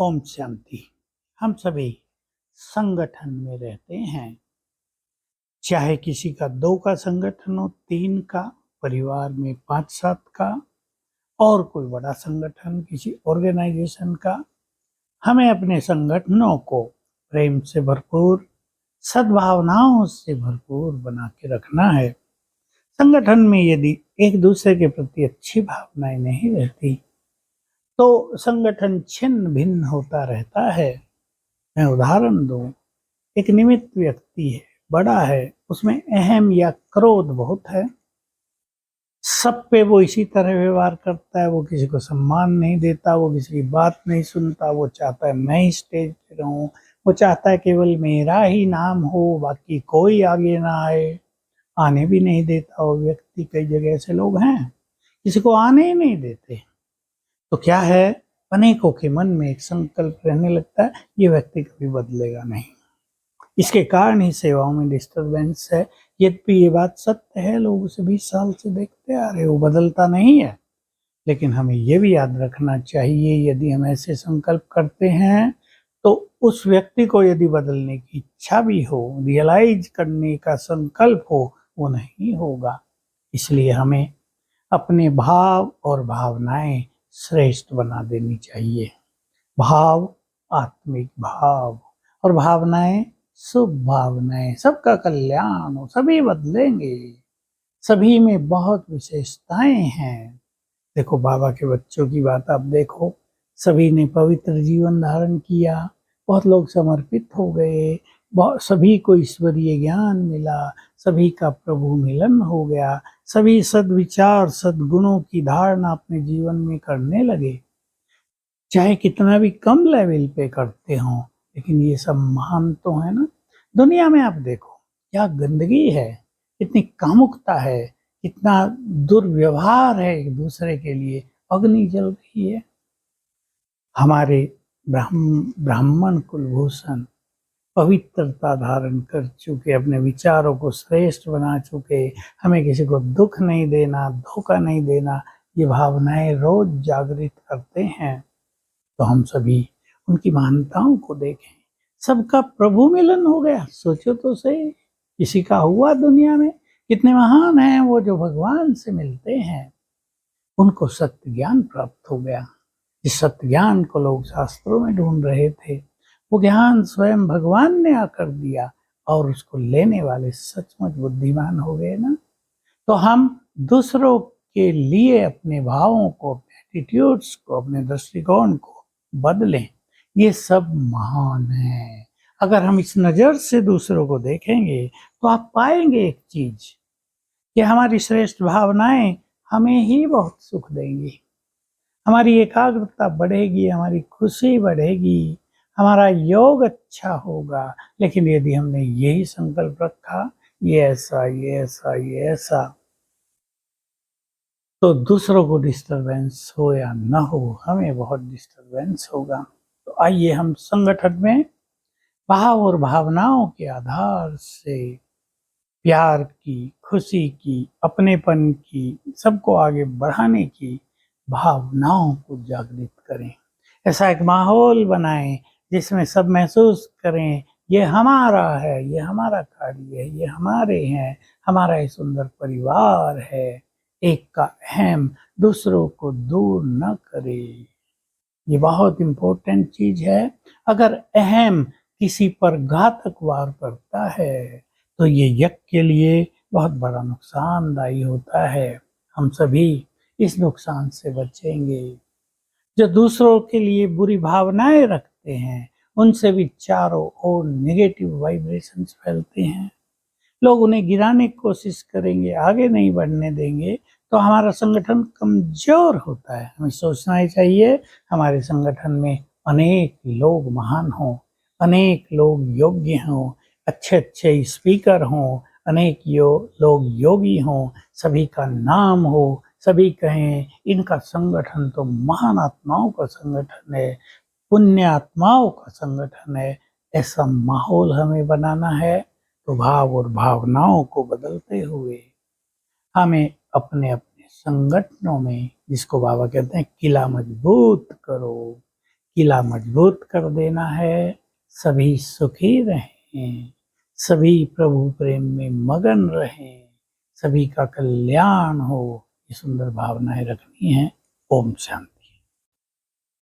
ओम शांति। हम सभी संगठन में रहते हैं, चाहे किसी का 2 का संगठन हो, 3 का, परिवार में 5-7 का और कोई बड़ा संगठन किसी ऑर्गेनाइजेशन का। हमें अपने संगठनों को प्रेम से भरपूर, सद्भावनाओं से भरपूर बना के रखना है। संगठन में यदि एक दूसरे के प्रति अच्छी भावनाएं नहीं रहती तो संगठन छिन्न भिन्न होता रहता है। मैं उदाहरण दूं, एक निमित्त व्यक्ति है, बड़ा है, उसमें अहम या क्रोध बहुत है, सब पे वो इसी तरह व्यवहार करता है, वो किसी को सम्मान नहीं देता, वो किसी की बात नहीं सुनता, वो चाहता है मैं ही स्टेज पे रहूं, वो चाहता है केवल मेरा ही नाम हो, बाकी कोई आगे ना आए, आने भी नहीं देता वो व्यक्ति। कई जगह ऐसे लोग हैं, किसी को आने ही नहीं देते। तो क्या है, अनेकों के मन में एक संकल्प रहने लगता है, ये व्यक्ति कभी बदलेगा नहीं। इसके कारण ही सेवाओं में डिस्टरबेंस है। यद्यपि ये बात सत्य है, लोग उसे 20 साल से देखते आ रहे, वो बदलता नहीं है। लेकिन हमें ये भी याद रखना चाहिए, यदि हम ऐसे संकल्प करते हैं तो उस व्यक्ति को यदि बदलने की इच्छा भी हो, रियलाइज करने का संकल्प हो, वो नहीं होगा। इसलिए हमें अपने भाव और भावनाएं श्रेष्ठ बना देनी चाहिए। भाव आत्मिक भाव और भावनाएं शुभ भावनाएं, सबका कल्याण हो, सभी बदलेंगे। सभी में बहुत विशेषताएं हैं। देखो, बाबा के बच्चों की बात आप देखो, सभी ने पवित्र जीवन धारण किया, बहुत लोग समर्पित हो गए, सभी को ईश्वरीय ज्ञान मिला, सभी का प्रभु मिलन हो गया, सभी सद्विचार सद्गुणों की धारणा अपने जीवन में करने लगे। चाहे कितना भी कम लेवल पे करते हो, लेकिन ये सब महान तो है ना। दुनिया में आप देखो क्या गंदगी है, कितनी कामुकता है, कितना दुर्व्यवहार है एक दूसरे के लिए, अग्नि जल रही है। हमारे ब्राह्मण कुलभूषण पवित्रता धारण कर चुके, अपने विचारों को श्रेष्ठ बना चुके, हमें किसी को दुख नहीं देना, धोखा नहीं देना, ये भावनाएं रोज जागृत करते हैं। तो हम सभी उनकी महानताओं को देखें। सबका प्रभु मिलन हो गया, सोचो तो सही, किसी का हुआ दुनिया में? कितने महान हैं वो जो भगवान से मिलते हैं, उनको सत्य ज्ञान प्राप्त हो गया। जिस सत्य ज्ञान को लोग शास्त्रों में ढूंढ रहे थे, वो ज्ञान स्वयं भगवान ने आकर दिया, और उसको लेने वाले सचमुच बुद्धिमान हो गए ना। तो हम दूसरों के लिए अपने भावों को, अपने एटीट्यूड्स को, अपने दृष्टिकोण को बदलें। ये सब महान है। अगर हम इस नज़र से दूसरों को देखेंगे तो आप पाएंगे एक चीज, कि हमारी श्रेष्ठ भावनाएं हमें ही बहुत सुख देंगी, हमारी एकाग्रता बढ़ेगी, हमारी खुशी बढ़ेगी, हमारा योग अच्छा होगा। लेकिन यदि हमने यही संकल्प रखा, ये ऐसा, ये ऐसा, ये ऐसा, तो दूसरों को डिस्टरबेंस हो या न हो, हमें बहुत डिस्टरबेंस होगा। तो आइए हम संगठन में भाव और भावनाओं के आधार से प्यार की, खुशी की, अपनेपन की, सबको आगे बढ़ाने की भावनाओं को जागृत करें। ऐसा एक माहौल बनाएं जिसमें सब महसूस करें, ये हमारा है, ये हमारा कार्य है, ये हमारे हैं, हमारा ये सुंदर परिवार है। एक का अहम दूसरों को दूर न करे, ये बहुत इंपॉर्टेंट चीज है। अगर अहम किसी पर घातक वार करता है तो ये यज्ञ के लिए बहुत बड़ा नुकसानदायी होता है। हम सभी इस नुकसान से बचेंगे। जो दूसरों के लिए बुरी भावनाएं रखते हैं, उनसे भी चारों ओर नेगेटिव वाइब्रेशंस फैलते हैं। लोग उन्हें गिराने की कोशिश करेंगे, आगे नहीं बढ़ने देंगे, तो हमारा संगठन कमजोर होता है। हमें सोचना ही चाहिए हमारे संगठन में अनेक लोग महान हों, अनेक लोग योग्य हों, अच्छे अच्छे स्पीकर हों, अनेक लोग योगी हों, सभी का नाम हो, सभी कहें इनका संगठन तो महान आत्माओं का संगठन है, पुण्य आत्माओं का संगठन है। ऐसा माहौल हमें बनाना है। तो भाव और भावनाओं को बदलते हुए हमें अपने अपने संगठनों में, जिसको बाबा कहते हैं किला मजबूत करो, किला मजबूत कर देना है। सभी सुखी रहें, सभी प्रभु प्रेम में मगन रहें, सभी का कल्याण हो, ये सुंदर भावनाएं रखनी है। ओम शांति।